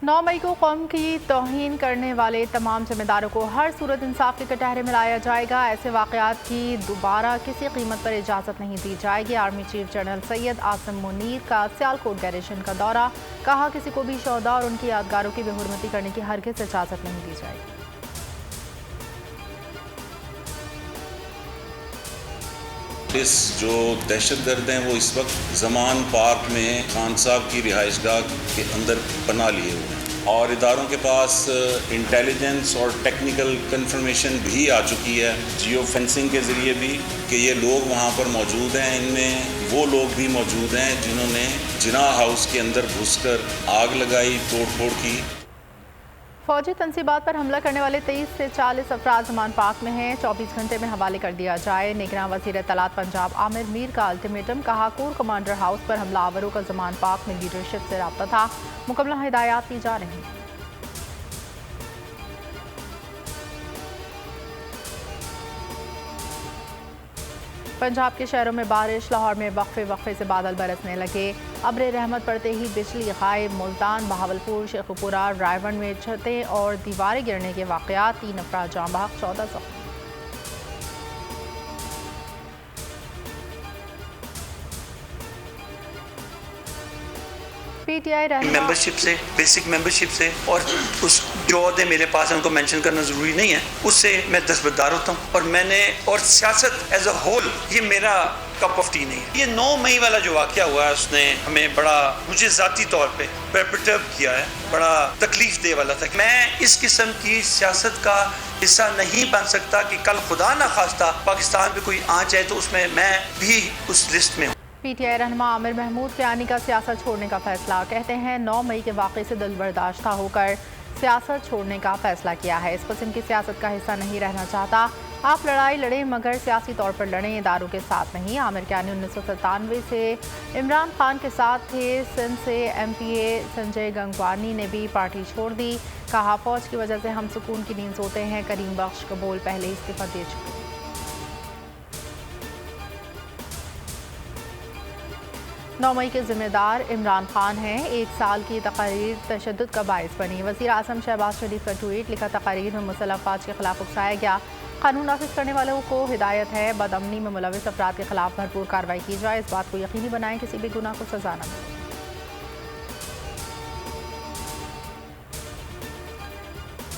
9 मई को कौम की तौहीन करने वाले तमाम जिम्मेदारों को हर सूरत इंसाफ के कटहरे में लाया जाएगा। ऐसे वाक़यात की दोबारा किसी कीमत पर इजाज़त नहीं दी जाएगी। Army chief general Syed Asim Munir का सियालकोट गैरिशन का दौरा, कहा किसी को भी शोहदा और उनकी यादगारों की बेहुरमती करने की हरगिज़ इजाज़त नहीं दी जाएगी। इस जो दहशतगर्द हैं वो इस वक्त जमान पार्क में खान साहब की रिहाइशगाह के अंदर पनाह लिए हुए हैं और इदारों के पास इंटेलिजेंस और टेक्निकल कंफर्मेशन भी आ चुकी है जियो फेंसिंग के ज़रिए भी कि ये लोग वहाँ पर मौजूद हैं। इनमें वो लोग भी मौजूद हैं जिन्होंने जिनाह हाउस के अंदर घुसकर आग लगाई, तोड़ फोड़ की। फौजी तनसीबात पर हमला करने वाले 23 से 40 अफराद जमान पार्क में हैं। 24 घंटे में हवाले कर दिया जाए। निगरान वज़ीर इत्तलात पंजाब आमिर मीर का अल्टीमेटम, कहा कोर कमांडर हाउस पर हमलावरों का जमान पार्क में लीडरशिप से रब्ता था, मुकम्मल हिदायत दी जा रही हैं। पंजाब के शहरों में बारिश, लाहौर में वक्फे वक्फे से बादल बरसने लगे। अब्र रहमत पड़ते ही बिजली गायब। मुल्तान, बहावलपुर, शेखुपुरा, रायवन में छतें और दीवारें गिरने के वाक़यात, 3 अफराद जाँ बहक, 14 जख्मी। PTI मेंबरशिप से, बेसिक मेंबरशिप से और उस जो अहदे मेरे पास है उनको मेंशन करना ज़रूरी नहीं है, उससे मैं दस्तबरदार होता हूँ। और मैंने और सियासत एज अ होल ये मेरा कप ऑफ टी नहीं है। ये 9 मई वाला जो वाक़या हुआ है उसने हमें बड़ा, मुझे ज़ाती तौर पे परटर्ब किया है, बड़ा तकलीफ दे वाला था। मैं इस किस्म की सियासत का हिस्सा नहीं बन सकता कि कल खुदा ना खास्ता पाकिस्तान पे कोई आँच आए तो उसमें मैं भी उस लिस्ट में हूँ। PTI रहनुमा आमिर महमूद क़यानी का सियासत छोड़ने का फैसला, कहते हैं 9 मई के वाक़े से दिल बर्दाश्ता होकर सियासत छोड़ने का फैसला किया है। इस किस्म की सियासत का हिस्सा नहीं रहना चाहता। आप लड़ाई लड़ें मगर सियासी तौर पर लड़ें, इदारों के साथ नहीं। आमिर क़यानी 1997 से इमरान खान के साथ थे। सिंध से MPA संजय गंगवानी ने भी पार्टी छोड़ दी। कहा फौज की वजह से हम सुकून की नींद सोते हैं। करीम बख्श कबूल पहले ही इस्तीफा दे चुके। नौ मई के जिम्मेदार इमरान खान हैं। 1 साल की तकारीर तशद्दुद का बायस बनी। वज़ीर आज़म शहबाज शरीफ का ट्वीट, लिखा तकारीर में मुसल्लह अफ़वाज के खिलाफ उकसाया गया। कानून नाफिज करने वालों को हिदायत है बदअमनी में मुलविस अफराद के खिलाफ भरपूर कार्रवाई की जाए। इस बात को यकीनी बनाएं किसी भी गुनाह को सजा न मिले।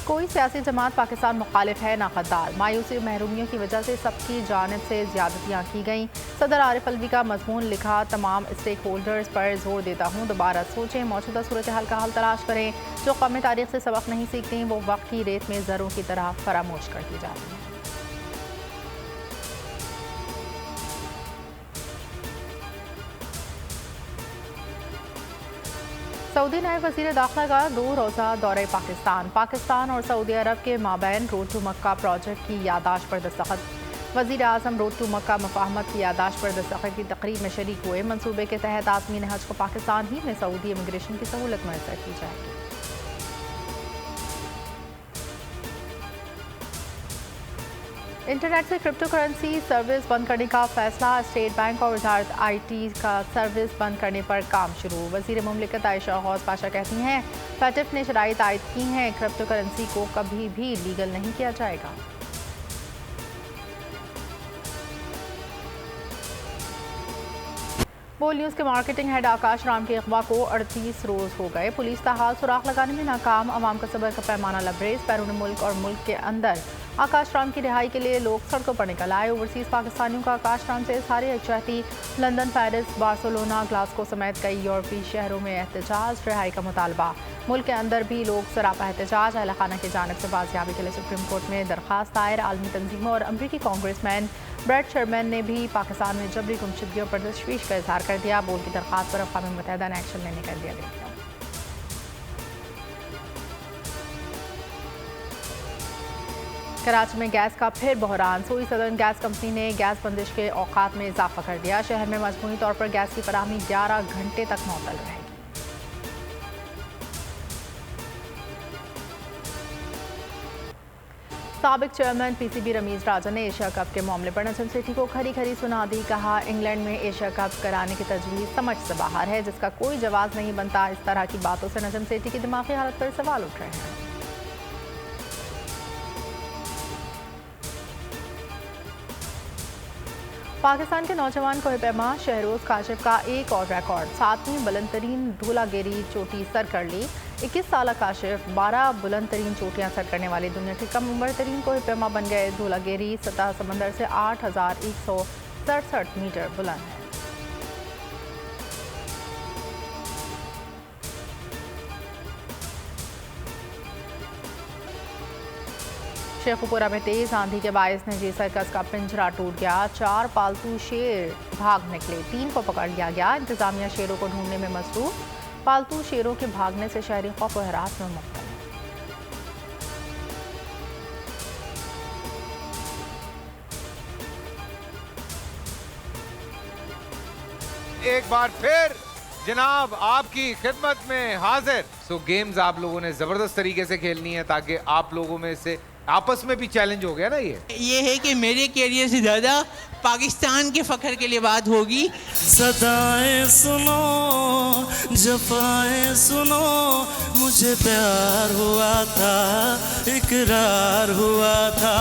कोई सियासी जमात पाकिस्तान मुखालिफ है ना गद्दार। मायूसी और महरूमियों की वजह से सबकी जानिब से ज्यादतियाँ की गईं। सदर आरिफ अलवी का मजमून, लिखा तमाम स्टेक होल्डर्स पर जोर देता हूँ दोबारा सोचें, मौजूदा सूरत हाल का हल तलाश करें। जो कौमी तारीख से सबक नहीं सीखती वो वक्त की रेत में ज़रों की तरह फरामोश करती जाती हैं। सऊदी नायब वज़ीर दाखिला का 2 रोज़ा दौरे पाकिस्तान और सऊदी अरब के माबैन रोड टू मक्का प्रोजेक्ट की यादाश्त पर दस्तखत। वज़ीर आज़म रोड टू मक्का मुफाहमत की यादाश्त पर दस्तखत की तकरीब में शरीक हुए। मंसूबे के तहत आज़मीन हज को पाकिस्तान ही में सऊदी इमिग्रेशन की सहूलत मैसर की जाएगी। इंटरनेट से क्रिप्टो करेंसी सर्विस बंद करने का फैसला। स्टेट बैंक और वजारत IT का सर्विस बंद करने पर काम शुरू। वज़ीर मुमलिकत आयशा गौस पाशा कहती हैं पैटिफ ने शराइत आयद की हैं, क्रिप्टो करेंसी को कभी भी लीगल नहीं किया जाएगा। बोल न्यूज़ के मार्केटिंग हेड आकाश राम के अगवा को 38 रोज़ हो गए। पुलिस ताहाल सुराख लगाने में नाकाम। अवाम का सब्र का पैमाना लबरेज। बैरून मुल्क और मुल्क के अंदर आकाश राम की रिहाई के लिए लोग सड़कों पर निकल आए। ओवरसीज़ पाकिस्तानियों का आकाश राम से सारे यकजहती। लंदन, पेरिस, बार्सिलोना, ग्लासगो समेत कई यूरोपीय शहरों में एहतजाज, रिहाई का मुतालबा। मुल्क के अंदर भी लोग सरापा एहतजाज। अहल खाना की जानिब से बाजियाबी के लिए सुप्रीम कोर्ट में दरख्वास्त दायर। आलमी तंजीमों और अमरीकी कांग्रेसमैन ब्रैड शर्मैन ने भी पाकिस्तान में जबरी गुमशुदगियों पर तशवीश का इजहार कर दिया। बोल की दरख्वास्त पर अक़वाम मुत्तहिदा ने एक्शन लेने का दिया देखा। कराची में गैस का फिर बहरान। सोई सदर्न गैस कंपनी ने गैस बंदिश के औकात में इजाफा कर दिया। शहर में मजमूई तौर पर गैस की फराहमी 11 घंटे तक मुअत्तल रहेगी। साबिक चेयरमैन पीसीबी रमीज राजा ने एशिया कप के मामले पर नजम सेठी को खरी खरी सुना दी। कहा, इंग्लैंड में एशिया कप कराने की तजवीज़ समझ से बाहर है, जिसका कोई जवाब नहीं बनता। इस तरह की बातों से नजम सेठी की दिमागी हालत पर सवाल उठ रहे हैं। पाकिस्तान के नौजवान कोहिपैमा शहरोज काशिफ का एक और रिकॉर्ड, 7वीं बुलंदतरीन धूलागेरी चोटी सर कर ली। 21 साल काशिफ 12 बुलंदतरीन चोटियां सर करने वाली दुनिया के कम उम्र तरीन कोहिपैमा बन गए। धूलागेरी सतह समंदर से 8,167 मीटर बुलंद है। शेखुपुरा में तेज आंधी के बायस निजी सर्कस का पिंजरा टूट गया। 4 पालतू शेर भाग निकले, 3 को पकड़ लिया गया। इंतजामिया शेरों को ढूंढने में मसरूफ। पालतू शेरों के भागने से शहरी खौफ व हरास में मुब्तला। एक बार फिर जनाब आपकी खिदमत में हाजिर। सो गेम्स आप लोगों ने जबरदस्त तरीके से खेलनी है ताकि आप लोगों में से आपस में भी चैलेंज हो गया ना। ये है कि मेरे कैरियर से ज़्यादा पाकिस्तान के फख्र के लिए बात होगी। सदाएं सुनो, जफाएं सुनो, मुझे प्यार हुआ था, इकरार हुआ था।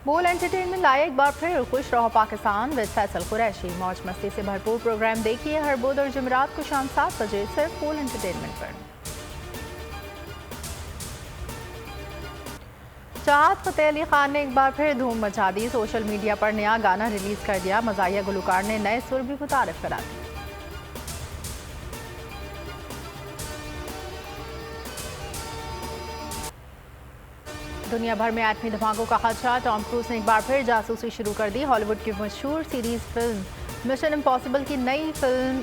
बोल एंटरटेनमेंट लाए एक बार फिर खुश रहो पाकिस्तान विद फैसल कुरैशी। मौज मस्ती से भरपूर प्रोग्राम देखिए हर बुध और जुमेरात को शाम 7 बजे सिर्फ बोल एंटरटेनमेंट पर। चाहत फतेह अली खान ने एक बार फिर धूम मचा दी। सोशल मीडिया पर नया गाना रिलीज कर दिया। मज़ाहिया गुलकार ने नए सुर भी मुतारिफ करा दिए। दुनिया भर में एटमी धमाकों का खदशा। टॉम क्रूज ने एक बार फिर जासूसी शुरू कर दी। हॉलीवुड की मशहूर सीरीज फिल्म मिशन इम्पॉसिबल की नई फिल्म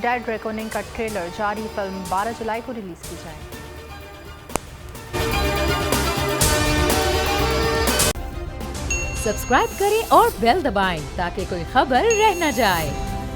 डेड रेकनिंग का ट्रेलर जारी। फिल्म 12 जुलाई को रिलीज की जाएगी। सब्सक्राइब करें और बेल दबाएं ताकि कोई खबर रह न जाए।